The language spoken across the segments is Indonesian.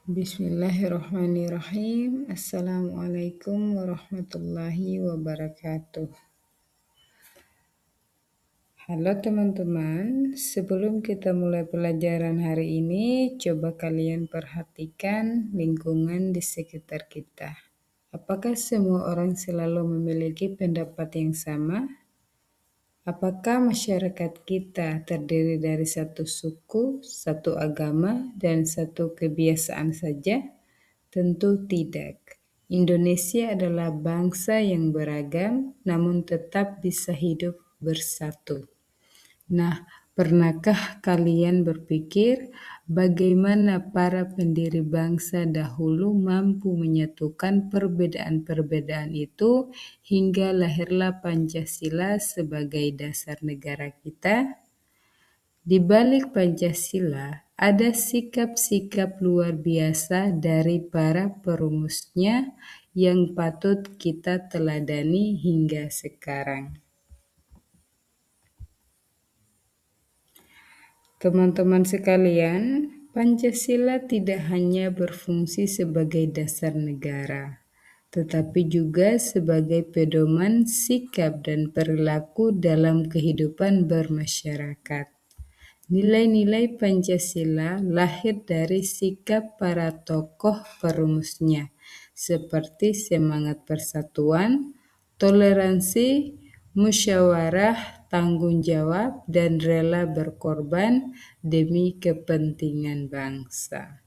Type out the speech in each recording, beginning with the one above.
Bismillahirrahmanirrahim. Assalamualaikum warahmatullahi wabarakatuh. Halo teman-teman, sebelum kita mulai pelajaran hari ini, coba kalian perhatikan lingkungan di sekitar kita. Apakah semua orang selalu memiliki pendapat yang sama? Apakah masyarakat kita terdiri dari satu suku, satu agama, dan satu kebiasaan saja? Tentu tidak. Indonesia adalah bangsa yang beragam, namun tetap bisa hidup bersatu. Nah, pernahkah kalian berpikir bagaimana para pendiri bangsa dahulu mampu menyatukan perbedaan-perbedaan itu hingga lahirlah Pancasila sebagai dasar negara kita? Di balik Pancasila, ada sikap-sikap luar biasa dari para perumusnya yang patut kita teladani hingga sekarang. Teman-teman sekalian, Pancasila tidak hanya berfungsi sebagai dasar negara, tetapi juga sebagai pedoman sikap dan perilaku dalam kehidupan bermasyarakat. Nilai-nilai Pancasila lahir dari sikap para tokoh perumusnya, seperti semangat persatuan, toleransi, musyawarah, tanggung jawab, dan rela berkorban demi kepentingan bangsa.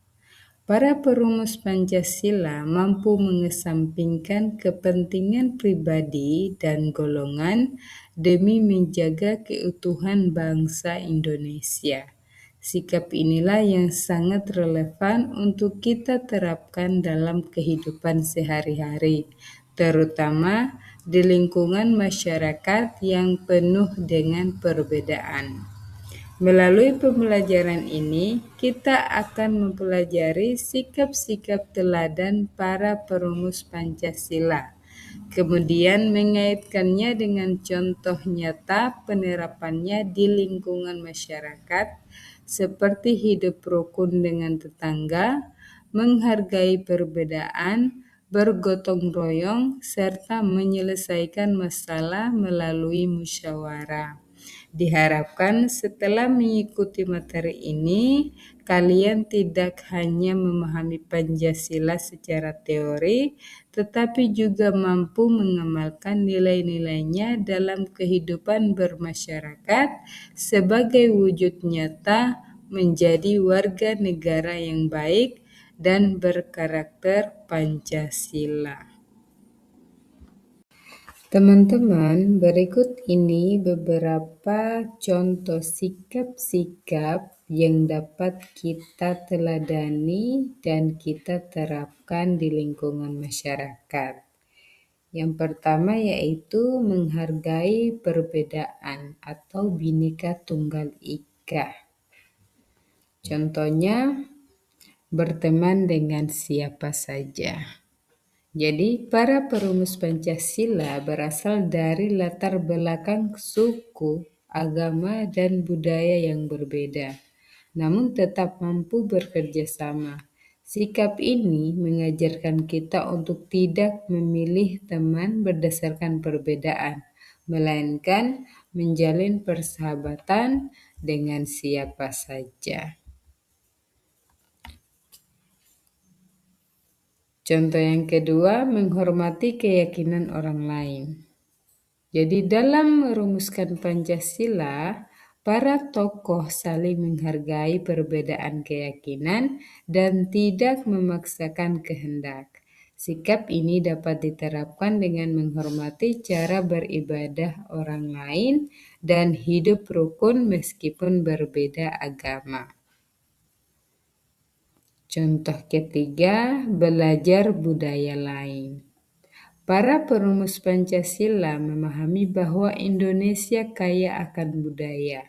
Para perumus Pancasila mampu mengesampingkan kepentingan pribadi dan golongan demi menjaga keutuhan bangsa Indonesia. Sikap inilah yang sangat relevan untuk kita terapkan dalam kehidupan sehari-hari, terutama di lingkungan masyarakat yang penuh dengan perbedaan. Melalui pembelajaran ini, kita akan mempelajari sikap-sikap teladan para perumus Pancasila, kemudian mengaitkannya dengan contoh nyata penerapannya di lingkungan masyarakat, seperti hidup rukun dengan tetangga, menghargai perbedaan, bergotong royong, serta menyelesaikan masalah melalui musyawarah. Diharapkan setelah mengikuti materi ini, kalian tidak hanya memahami Pancasila secara teori, tetapi juga mampu mengamalkan nilai-nilainya dalam kehidupan bermasyarakat sebagai wujud nyata menjadi warga negara yang baik dan berkarakter Pancasila. Teman-teman, berikut ini beberapa contoh sikap-sikap yang dapat kita teladani dan kita terapkan di lingkungan masyarakat. Yang pertama yaitu menghargai perbedaan atau Bhinneka Tunggal Ika. Contohnya, berteman dengan siapa saja. Jadi, para perumus Pancasila berasal dari latar belakang suku, agama, dan budaya yang berbeda, namun tetap mampu bekerja sama. Sikap ini mengajarkan kita untuk tidak memilih teman berdasarkan perbedaan, melainkan menjalin persahabatan dengan siapa saja. Contoh yang kedua, menghormati keyakinan orang lain. Jadi dalam merumuskan Pancasila, para tokoh saling menghargai perbedaan keyakinan dan tidak memaksakan kehendak. Sikap ini dapat diterapkan dengan menghormati cara beribadah orang lain dan hidup rukun meskipun berbeda agama. Contoh ketiga, belajar budaya lain. Para perumus Pancasila memahami bahwa Indonesia kaya akan budaya.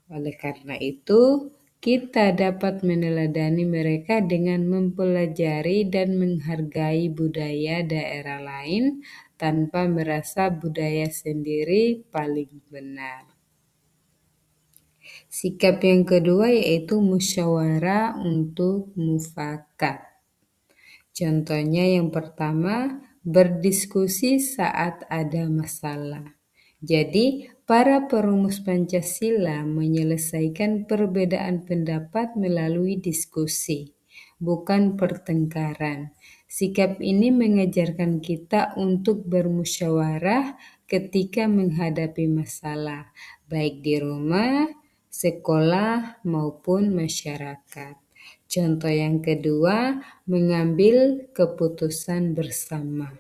Oleh karena itu, kita dapat meneladani mereka dengan mempelajari dan menghargai budaya daerah lain tanpa merasa budaya sendiri paling benar. Sikap yang kedua yaitu musyawarah untuk mufakat. Contohnya yang pertama, berdiskusi saat ada masalah. Jadi, para perumus Pancasila menyelesaikan perbedaan pendapat melalui diskusi, bukan pertengkaran. Sikap ini mengajarkan kita untuk bermusyawarah ketika menghadapi masalah, baik di rumah, sekolah, maupun masyarakat. Contoh yang kedua, mengambil keputusan bersama.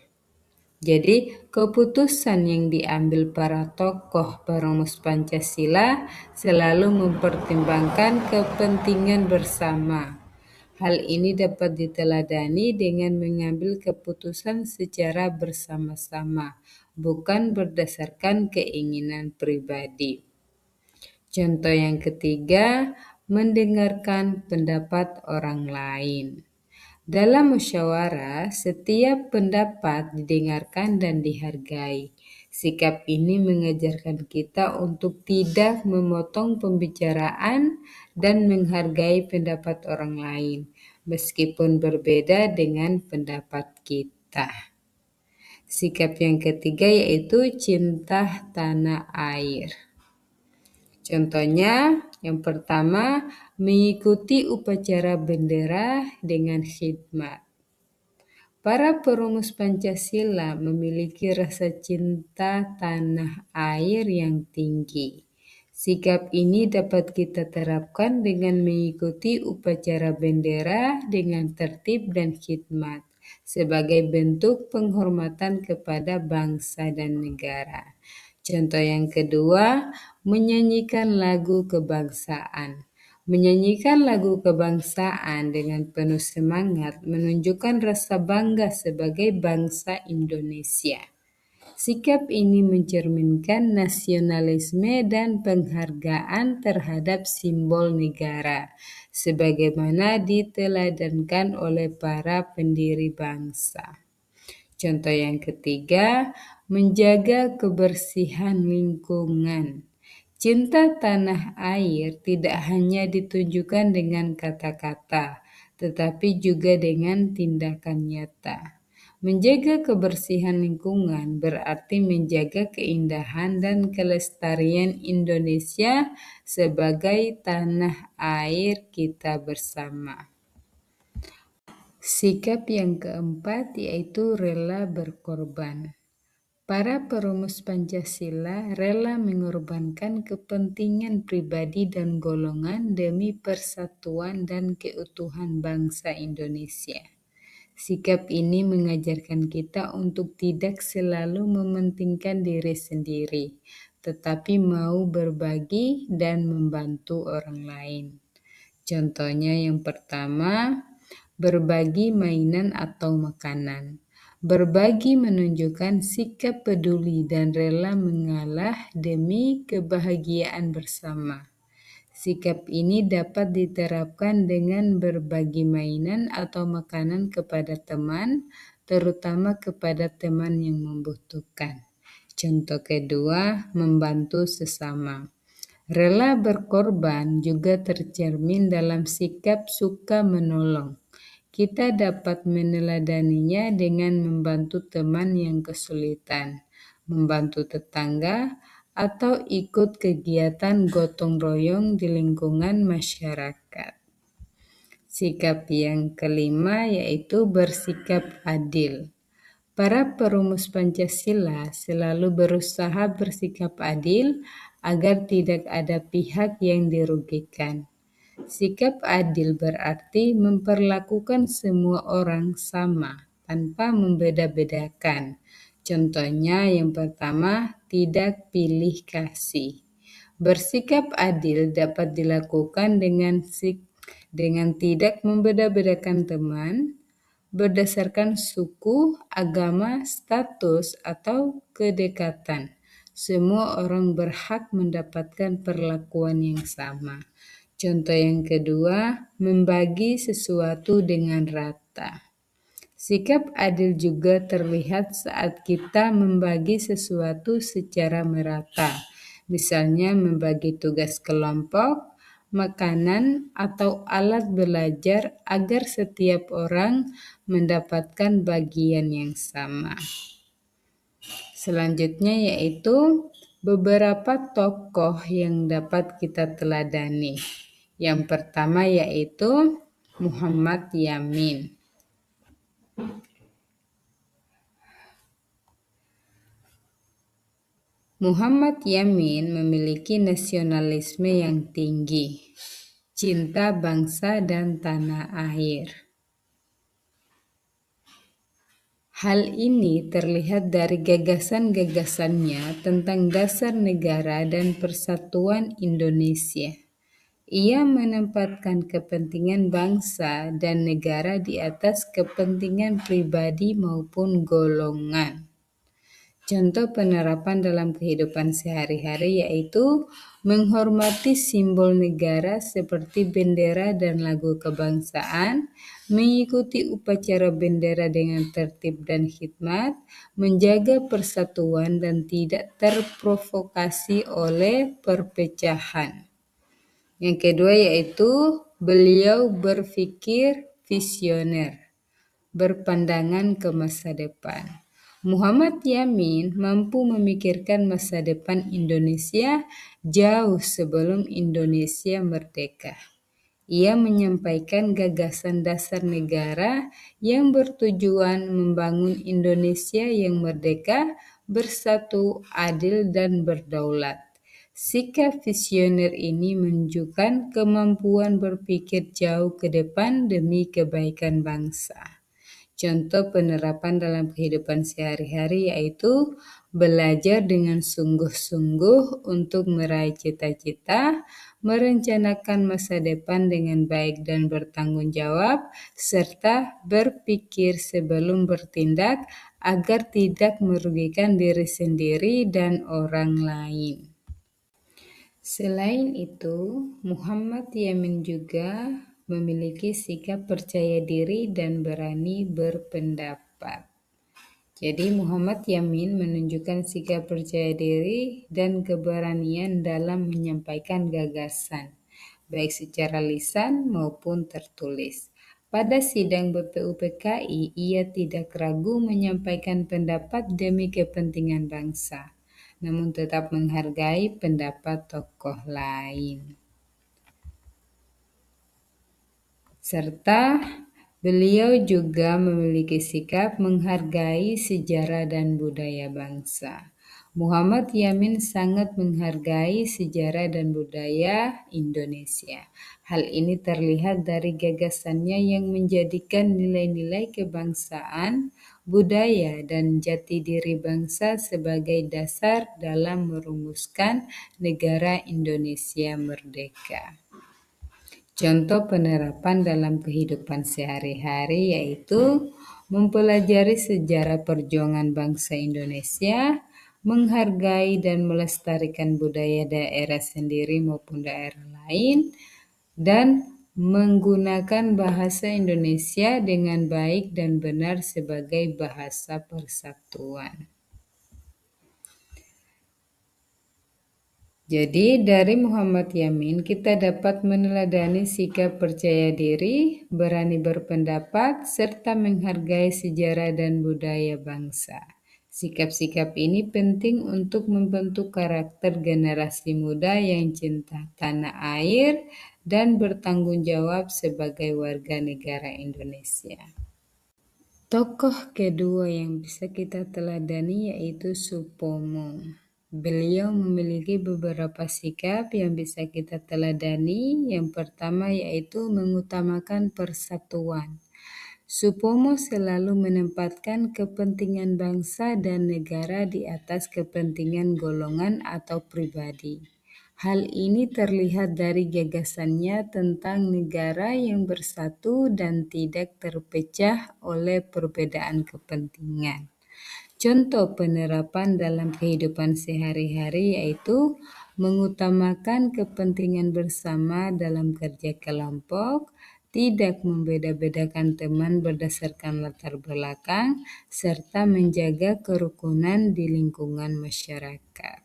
Jadi, keputusan yang diambil para tokoh perumus Pancasila selalu mempertimbangkan kepentingan bersama. Hal ini dapat diteladani dengan mengambil keputusan secara bersama-sama, bukan berdasarkan keinginan pribadi. Contoh yang ketiga, mendengarkan pendapat orang lain. Dalam musyawarah, setiap pendapat didengarkan dan dihargai. Sikap ini mengajarkan kita untuk tidak memotong pembicaraan dan menghargai pendapat orang lain, meskipun berbeda dengan pendapat kita. Sikap yang ketiga yaitu cinta tanah air. Contohnya, yang pertama, mengikuti upacara bendera dengan khidmat. Para perumus Pancasila memiliki rasa cinta tanah air yang tinggi. Sikap ini dapat kita terapkan dengan mengikuti upacara bendera dengan tertib dan khidmat sebagai bentuk penghormatan kepada bangsa dan negara. Contoh yang kedua, menyanyikan lagu kebangsaan. Menyanyikan lagu kebangsaan dengan penuh semangat menunjukkan rasa bangga sebagai bangsa Indonesia. Sikap ini mencerminkan nasionalisme dan penghargaan terhadap simbol negara, sebagaimana diteladankan oleh para pendiri bangsa. Contoh yang ketiga, menjaga kebersihan lingkungan. Cinta tanah air tidak hanya ditunjukkan dengan kata-kata, tetapi juga dengan tindakan nyata. Menjaga kebersihan lingkungan berarti menjaga keindahan dan kelestarian Indonesia sebagai tanah air kita bersama. Sikap yang keempat yaitu rela berkorban. Para perumus Pancasila rela mengorbankan kepentingan pribadi dan golongan demi persatuan dan keutuhan bangsa Indonesia. Sikap ini mengajarkan kita untuk tidak selalu mementingkan diri sendiri, tetapi mau berbagi dan membantu orang lain. Contohnya yang pertama, berbagi mainan atau makanan. Berbagi menunjukkan sikap peduli dan rela mengalah demi kebahagiaan bersama. Sikap ini dapat diterapkan dengan berbagi mainan atau makanan kepada teman, terutama kepada teman yang membutuhkan. Contoh kedua, membantu sesama. Rela berkorban juga tercermin dalam sikap suka menolong. Kita dapat meneladaninya dengan membantu teman yang kesulitan, membantu tetangga, atau ikut kegiatan gotong royong di lingkungan masyarakat. Sikap yang kelima yaitu bersikap adil. Para perumus Pancasila selalu berusaha bersikap adil agar tidak ada pihak yang dirugikan. Sikap adil berarti memperlakukan semua orang sama tanpa membeda-bedakan. Contohnya yang pertama, tidak pilih kasih. Bersikap adil dapat dilakukan dengan tidak membeda-bedakan teman, berdasarkan suku, agama, status, atau kedekatan. Semua orang berhak mendapatkan perlakuan yang sama. Contoh yang kedua, membagi sesuatu dengan rata. Sikap adil juga terlihat saat kita membagi sesuatu secara merata. Misalnya membagi tugas kelompok, makanan, atau alat belajar agar setiap orang mendapatkan bagian yang sama. Selanjutnya yaitu beberapa tokoh yang dapat kita teladani. Yang pertama yaitu Muhammad Yamin. Muhammad Yamin memiliki nasionalisme yang tinggi, cinta bangsa dan tanah air. Hal ini terlihat dari gagasan-gagasannya tentang dasar negara dan persatuan Indonesia. Ia menempatkan kepentingan bangsa dan negara di atas kepentingan pribadi maupun golongan. Contoh penerapan dalam kehidupan sehari-hari yaitu menghormati simbol negara seperti bendera dan lagu kebangsaan, mengikuti upacara bendera dengan tertib dan khidmat, menjaga persatuan dan tidak terprovokasi oleh perpecahan. Yang kedua yaitu beliau berpikir visioner, berpandangan ke masa depan. Muhammad Yamin mampu memikirkan masa depan Indonesia jauh sebelum Indonesia merdeka. Ia menyampaikan gagasan dasar negara yang bertujuan membangun Indonesia yang merdeka, bersatu, adil, dan berdaulat. Sikap visioner ini menunjukkan kemampuan berpikir jauh ke depan demi kebaikan bangsa. Contoh penerapan dalam kehidupan sehari-hari yaitu belajar dengan sungguh-sungguh untuk meraih cita-cita, merencanakan masa depan dengan baik dan bertanggung jawab, serta berpikir sebelum bertindak agar tidak merugikan diri sendiri dan orang lain. Selain itu, Muhammad Yamin juga memiliki sikap percaya diri dan berani berpendapat. Jadi Muhammad Yamin menunjukkan sikap percaya diri dan keberanian dalam menyampaikan gagasan, baik secara lisan maupun tertulis. Pada sidang BPUPKI, ia tidak ragu menyampaikan pendapat demi kepentingan bangsa, namun tetap menghargai pendapat tokoh lain. Serta beliau juga memiliki sikap menghargai sejarah dan budaya bangsa. Muhammad Yamin sangat menghargai sejarah dan budaya Indonesia. Hal ini terlihat dari gagasannya yang menjadikan nilai-nilai kebangsaan, budaya, dan jati diri bangsa sebagai dasar dalam merumuskan negara Indonesia merdeka. Contoh penerapan dalam kehidupan sehari-hari yaitu mempelajari sejarah perjuangan bangsa Indonesia, menghargai dan melestarikan budaya daerah sendiri maupun daerah lain, dan menggunakan bahasa Indonesia dengan baik dan benar sebagai bahasa persatuan. Jadi dari Muhammad Yamin kita dapat meneladani sikap percaya diri, berani berpendapat, serta menghargai sejarah dan budaya bangsa. Sikap-sikap ini penting untuk membentuk karakter generasi muda yang cinta tanah air dan bertanggung jawab sebagai warga negara Indonesia. Tokoh kedua yang bisa kita teladani yaitu Supomo. Beliau memiliki beberapa sikap yang bisa kita teladani. Yang pertama yaitu mengutamakan persatuan. Supomo selalu menempatkan kepentingan bangsa dan negara di atas kepentingan golongan atau pribadi. Hal ini terlihat dari gagasannya tentang negara yang bersatu dan tidak terpecah oleh perbedaan kepentingan. Contoh penerapan dalam kehidupan sehari-hari yaitu mengutamakan kepentingan bersama dalam kerja kelompok, tidak membeda-bedakan teman berdasarkan latar belakang, serta menjaga kerukunan di lingkungan masyarakat.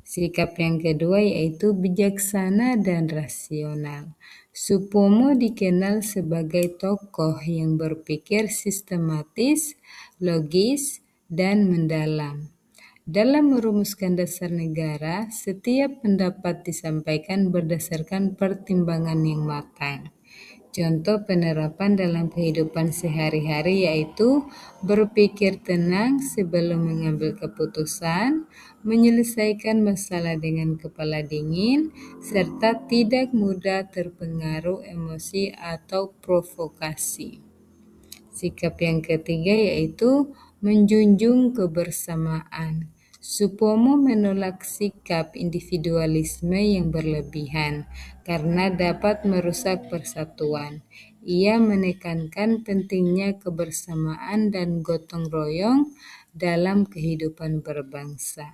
Sikap yang kedua yaitu bijaksana dan rasional. Supomo dikenal sebagai tokoh yang berpikir sistematis, logis, dan mendalam. Dalam merumuskan dasar negara, setiap pendapat disampaikan berdasarkan pertimbangan yang matang. Contoh penerapan dalam kehidupan sehari-hari yaitu berpikir tenang sebelum mengambil keputusan, menyelesaikan masalah dengan kepala dingin, serta tidak mudah terpengaruh emosi atau provokasi. Sikap yang ketiga yaitu menjunjung kebersamaan. Supomo menolak sikap individualisme yang berlebihan karena dapat merusak persatuan. Ia menekankan pentingnya kebersamaan dan gotong royong dalam kehidupan berbangsa.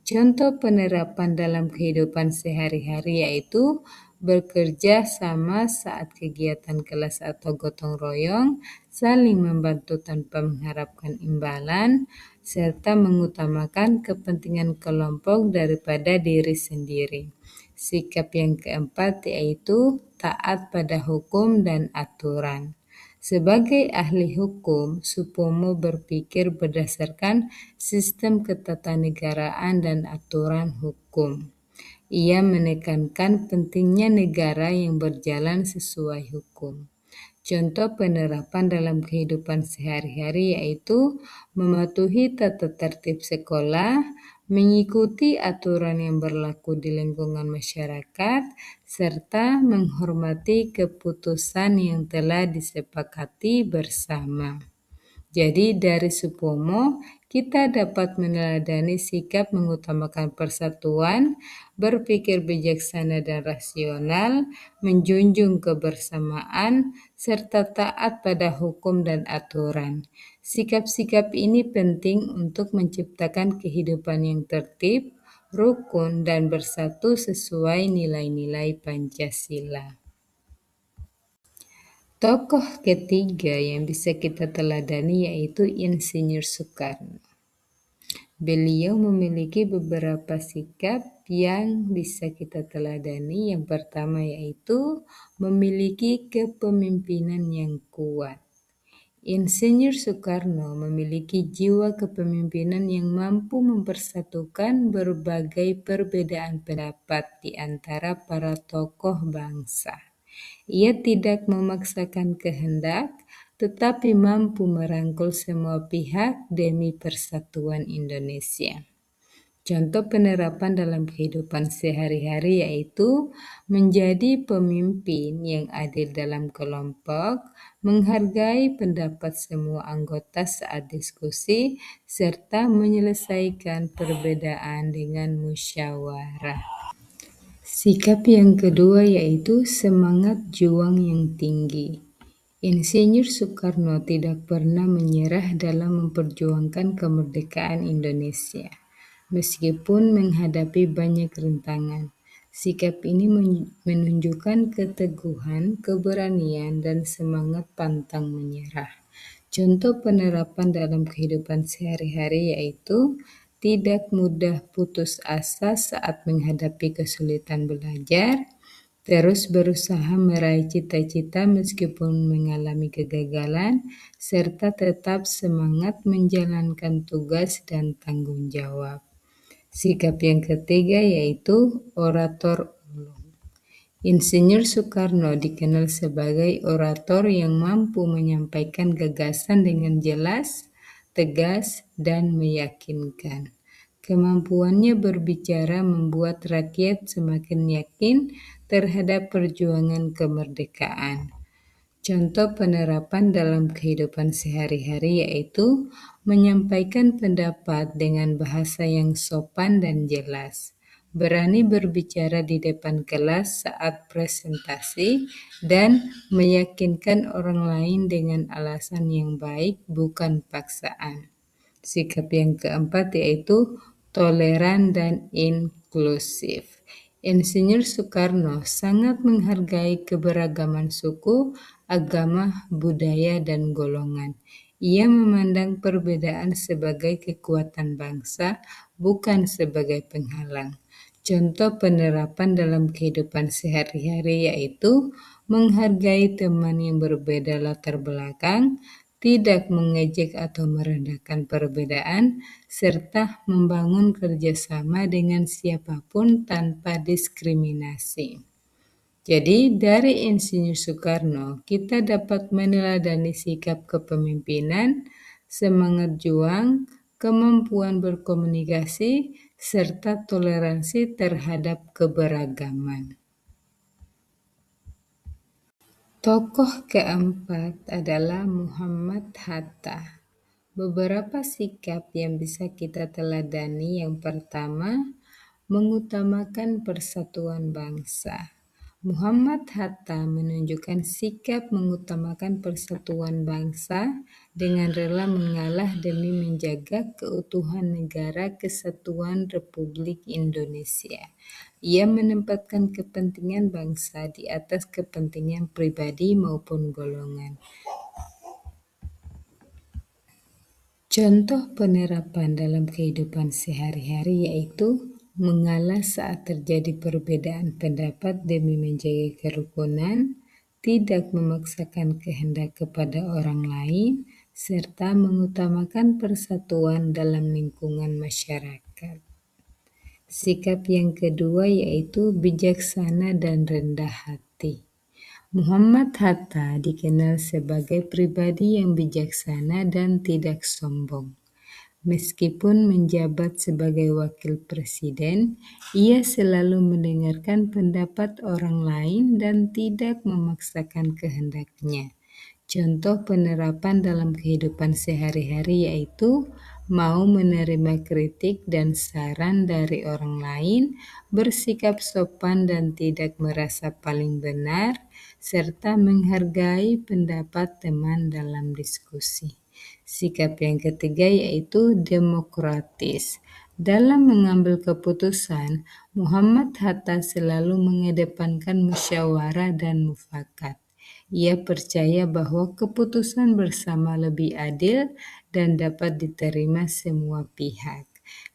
Contoh penerapan dalam kehidupan sehari-hari yaitu bekerja sama saat kegiatan kelas atau gotong royong, saling membantu tanpa mengharapkan imbalan, serta mengutamakan kepentingan kelompok daripada diri sendiri. Sikap yang keempat yaitu taat pada hukum dan aturan. Sebagai ahli hukum, Supomo berpikir berdasarkan sistem ketatanegaraan dan aturan hukum. Ia menekankan pentingnya negara yang berjalan sesuai hukum. Contoh penerapan dalam kehidupan sehari-hari yaitu mematuhi tata tertib sekolah, mengikuti aturan yang berlaku di lingkungan masyarakat, serta menghormati keputusan yang telah disepakati bersama. Jadi dari Supomo, kita dapat meneladani sikap mengutamakan persatuan, berpikir bijaksana dan rasional, menjunjung kebersamaan, serta taat pada hukum dan aturan. Sikap-sikap ini penting untuk menciptakan kehidupan yang tertib, rukun, dan bersatu sesuai nilai-nilai Pancasila. Tokoh ketiga yang bisa kita teladani yaitu Insinyur Soekarno. Beliau memiliki beberapa sikap yang bisa kita teladani. Yang pertama yaitu memiliki kepemimpinan yang kuat. Insinyur Soekarno memiliki jiwa kepemimpinan yang mampu mempersatukan berbagai perbedaan pendapat di antara para tokoh bangsa. Ia tidak memaksakan kehendak, tetapi mampu merangkul semua pihak demi persatuan Indonesia. Contoh penerapan dalam kehidupan sehari-hari yaitu menjadi pemimpin yang adil dalam kelompok, menghargai pendapat semua anggota saat diskusi, serta menyelesaikan perbedaan dengan musyawarah. Sikap yang kedua yaitu semangat juang yang tinggi. Insinyur Soekarno tidak pernah menyerah dalam memperjuangkan kemerdekaan Indonesia. Meskipun menghadapi banyak rintangan, sikap ini menunjukkan keteguhan, keberanian, dan semangat pantang menyerah. Contoh penerapan dalam kehidupan sehari-hari yaitu tidak mudah putus asa saat menghadapi kesulitan belajar, terus berusaha meraih cita-cita meskipun mengalami kegagalan, serta tetap semangat menjalankan tugas dan tanggung jawab. Sikap yang ketiga yaitu orator ulung. Insinyur Soekarno dikenal sebagai orator yang mampu menyampaikan gagasan dengan jelas, tegas, dan meyakinkan. Kemampuannya berbicara membuat rakyat semakin yakin terhadap perjuangan kemerdekaan. Contoh penerapan dalam kehidupan sehari-hari yaitu menyampaikan pendapat dengan bahasa yang sopan dan jelas, berani berbicara di depan kelas saat presentasi, dan meyakinkan orang lain dengan alasan yang baik, bukan paksaan. Sikap yang keempat yaitu toleran dan inklusif. Insinyur Soekarno sangat menghargai keberagaman suku, agama, budaya, dan golongan. Ia memandang perbedaan sebagai kekuatan bangsa, bukan sebagai penghalang. Contoh penerapan dalam kehidupan sehari-hari yaitu menghargai teman yang berbeda latar belakang, tidak mengejek atau merendahkan perbedaan, serta membangun kerjasama dengan siapapun tanpa diskriminasi. Jadi, dari Insinyur Soekarno, kita dapat meneladani sikap kepemimpinan, semangat juang, kemampuan berkomunikasi, serta toleransi terhadap keberagaman. Tokoh keempat adalah Muhammad Hatta. Beberapa sikap yang bisa kita teladani. Yang pertama, mengutamakan persatuan bangsa. Muhammad Hatta menunjukkan sikap mengutamakan persatuan bangsa dengan rela mengalah demi menjaga keutuhan Negara Kesatuan Republik Indonesia. Ia menempatkan kepentingan bangsa di atas kepentingan pribadi maupun golongan. Contoh penerapan dalam kehidupan sehari-hari yaitu mengalah saat terjadi perbedaan pendapat demi menjaga kerukunan, tidak memaksakan kehendak kepada orang lain, serta mengutamakan persatuan dalam lingkungan masyarakat. Sikap yang kedua yaitu bijaksana dan rendah hati. Muhammad Hatta dikenal sebagai pribadi yang bijaksana dan tidak sombong. Meskipun menjabat sebagai wakil presiden, ia selalu mendengarkan pendapat orang lain dan tidak memaksakan kehendaknya. Contoh penerapan dalam kehidupan sehari-hari yaitu mau menerima kritik dan saran dari orang lain, bersikap sopan dan tidak merasa paling benar, serta menghargai pendapat teman dalam diskusi. Sikap yang ketiga yaitu demokratis. Dalam mengambil keputusan, Muhammad Hatta selalu mengedepankan musyawarah dan mufakat. Ia percaya bahwa keputusan bersama lebih adil dan dapat diterima semua pihak.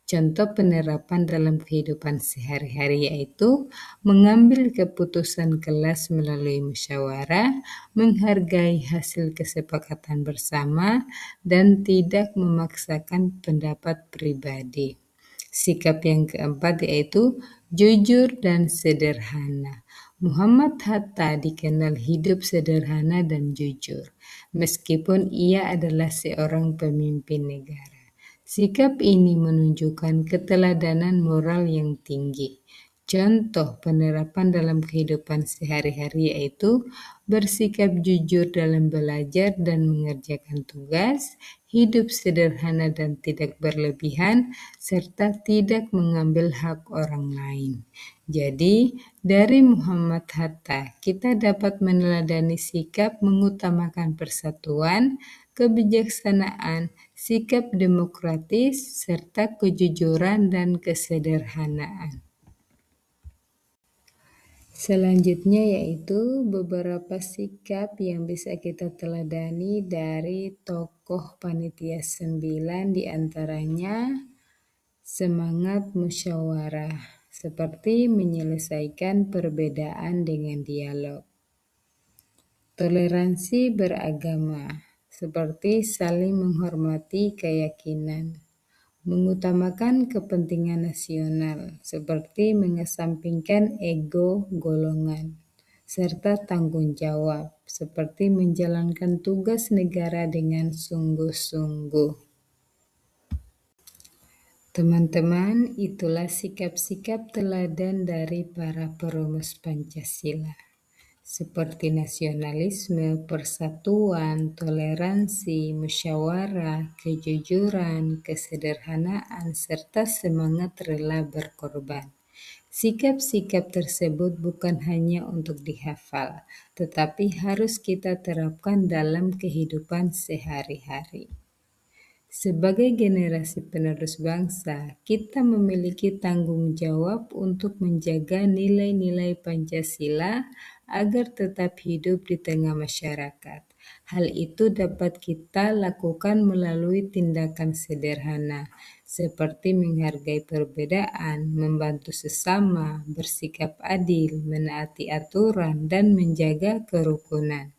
Contoh penerapan dalam kehidupan sehari-hari yaitu mengambil keputusan kelas melalui musyawarah, menghargai hasil kesepakatan bersama, dan tidak memaksakan pendapat pribadi. Sikap yang keempat yaitu jujur dan sederhana. Muhammad Hatta dikenal hidup sederhana dan jujur, meskipun ia adalah seorang pemimpin negara. Sikap ini menunjukkan keteladanan moral yang tinggi. Contoh penerapan dalam kehidupan sehari-hari yaitu bersikap jujur dalam belajar dan mengerjakan tugas, hidup sederhana dan tidak berlebihan, serta tidak mengambil hak orang lain. Jadi, dari Muhammad Hatta, kita dapat meneladani sikap mengutamakan persatuan, kebijaksanaan, sikap demokratis, serta kejujuran dan kesederhanaan. Selanjutnya yaitu beberapa sikap yang bisa kita teladani dari tokoh Panitia 9, diantaranya semangat musyawarah, seperti menyelesaikan perbedaan dengan dialog. Toleransi beragama, seperti saling menghormati keyakinan. Mengutamakan kepentingan nasional, seperti mengesampingkan ego golongan, serta tanggung jawab, seperti menjalankan tugas negara dengan sungguh-sungguh. Teman-teman, itulah sikap-sikap teladan dari para perumus Pancasila, seperti nasionalisme, persatuan, toleransi, musyawarah, kejujuran, kesederhanaan, serta semangat rela berkorban. Sikap-sikap tersebut bukan hanya untuk dihafal, tetapi harus kita terapkan dalam kehidupan sehari-hari. Sebagai generasi penerus bangsa, kita memiliki tanggung jawab untuk menjaga nilai-nilai Pancasila agar tetap hidup di tengah masyarakat. Hal itu dapat kita lakukan melalui tindakan sederhana, seperti menghargai perbedaan, membantu sesama, bersikap adil, menaati aturan, dan menjaga kerukunan.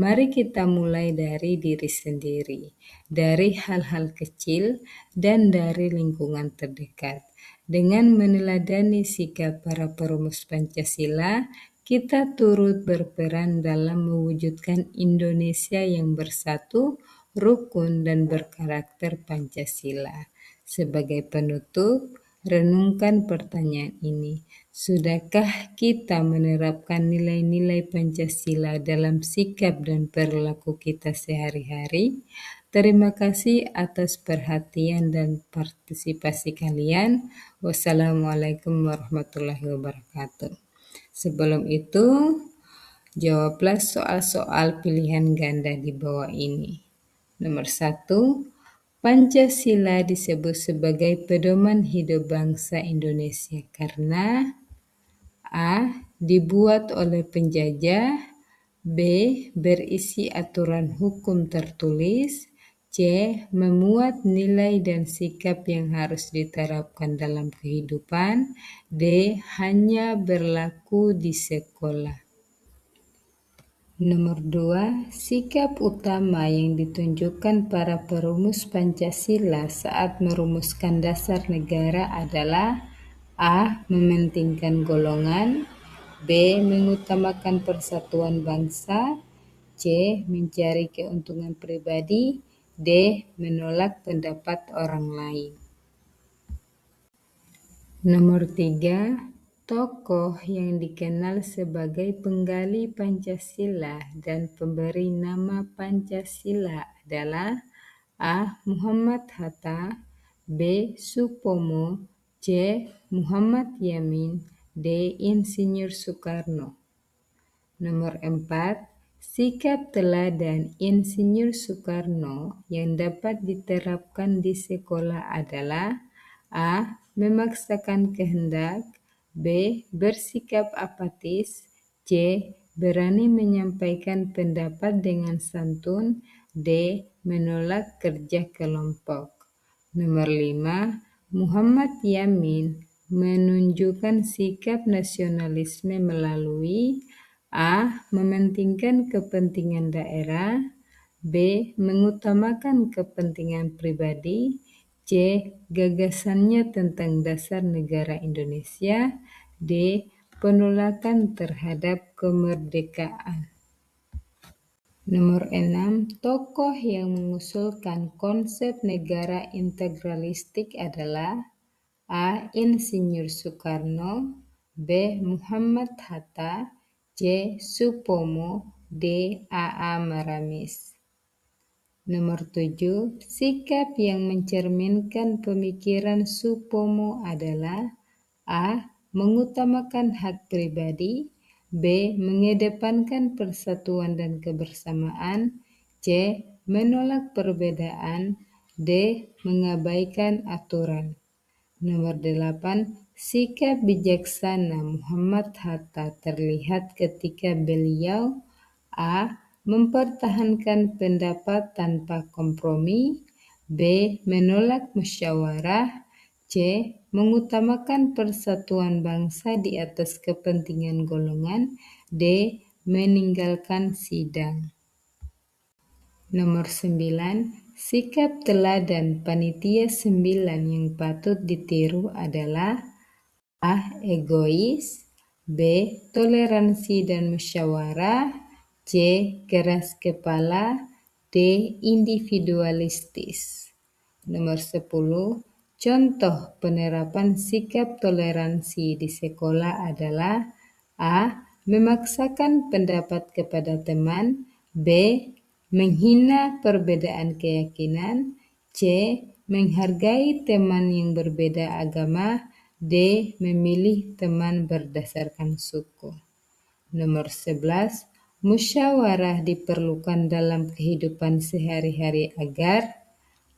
Mari kita mulai dari diri sendiri, dari hal-hal kecil, dan dari lingkungan terdekat. Dengan meneladani sikap para perumus Pancasila, kita turut berperan dalam mewujudkan Indonesia yang bersatu, rukun, dan berkarakter Pancasila. Sebagai penutup, renungkan pertanyaan ini. Sudahkah kita menerapkan nilai-nilai Pancasila dalam sikap dan perilaku kita sehari-hari? Terima kasih atas perhatian dan partisipasi kalian. Wassalamualaikum warahmatullahi wabarakatuh. Sebelum itu, jawablah soal-soal pilihan ganda di bawah ini. Nomor 1, Pancasila disebut sebagai pedoman hidup bangsa Indonesia karena A. Dibuat oleh penjajah. B. Berisi aturan hukum tertulis. C. Memuat nilai dan sikap yang harus diterapkan dalam kehidupan. D. Hanya berlaku di sekolah. Nomor 2, sikap utama yang ditunjukkan para perumus Pancasila saat merumuskan dasar negara adalah A. Mementingkan golongan. B. Mengutamakan persatuan bangsa. C. Mencari keuntungan pribadi. D. Menolak pendapat orang lain. Nomor 3, tokoh yang dikenal sebagai penggali Pancasila dan pemberi nama Pancasila adalah A. Muhammad Hatta. B. Supomo. C. Muhammad Yamin. D. Insinyur Soekarno. Nomor 4, sikap teladan Insinyur Soekarno yang dapat diterapkan di sekolah adalah A. Memaksakan kehendak. B. Bersikap apatis. C. Berani menyampaikan pendapat dengan santun. D. Menolak kerja kelompok. Nomor 5, Muhammad Yamin menunjukkan sikap nasionalisme melalui A. Mementingkan kepentingan daerah. B. Mengutamakan kepentingan pribadi. C. Gagasannya tentang dasar negara Indonesia. D. Penolakan terhadap kemerdekaan. Nomor 6, tokoh yang mengusulkan konsep negara integralistik adalah A. Insinyur Soekarno. B. Muhammad Hatta. C. Supomo. D. A.A. Maramis. Nomor 7, sikap yang mencerminkan pemikiran Supomo adalah A. Mengutamakan hak pribadi. B. Mengedepankan persatuan dan kebersamaan. C. Menolak perbedaan. D. Mengabaikan aturan. Nomor 8, sikap bijaksana Muhammad Hatta terlihat ketika beliau A. Mempertahankan pendapat tanpa kompromi. B. Menolak musyawarah. C. Mengutamakan persatuan bangsa di atas kepentingan golongan. D. Meninggalkan sidang. Nomor 9, sikap teladan Panitia 9 yang patut ditiru adalah A. Egois. B. Toleransi dan musyawarah. C. Keras kepala. D. Individualistis. Nomor 10, contoh penerapan sikap toleransi di sekolah adalah A. Memaksakan pendapat kepada teman. B. Menghina perbedaan keyakinan. C. Menghargai teman yang berbeda agama. D. Memilih teman berdasarkan suku. Nomor 11, musyawarah diperlukan dalam kehidupan sehari-hari agar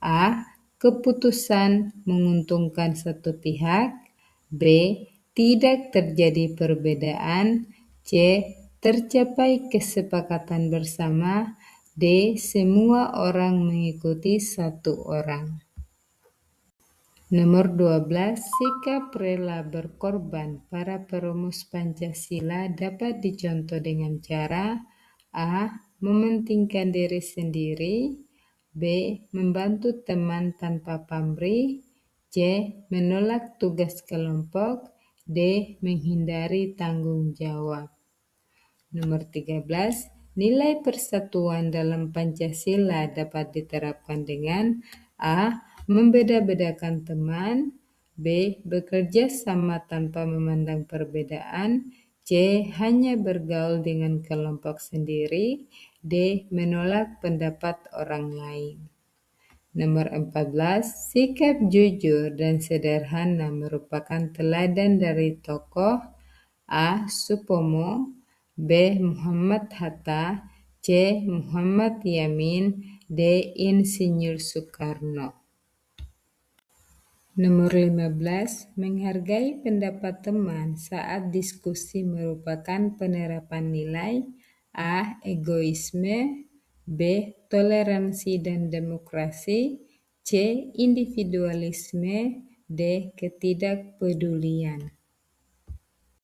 A. Keputusan menguntungkan satu pihak. B. Tidak terjadi perbedaan. C. Tercapai kesepakatan bersama. D. Semua orang mengikuti satu orang. Nomor 12, sikap rela berkorban para perumus Pancasila dapat dicontoh dengan cara A. Mementingkan diri sendiri, B. Membantu teman tanpa pamrih, C. Menolak tugas kelompok, D. Menghindari tanggung jawab. Nomor 13, nilai persatuan dalam Pancasila dapat diterapkan dengan A. Membeda-bedakan teman, B. Bekerja sama tanpa memandang perbedaan, C. Hanya bergaul dengan kelompok sendiri, D. Menolak pendapat orang lain. Nomor 14, sikap jujur dan sederhana merupakan teladan dari tokoh A. Supomo, B. Muhammad Hatta, C. Muhammad Yamin, D. Insinyur Soekarno. Nomor 15, menghargai pendapat teman saat diskusi merupakan penerapan nilai A. Egoisme, B. Toleransi dan demokrasi, C. Individualisme, D. Ketidakpedulian.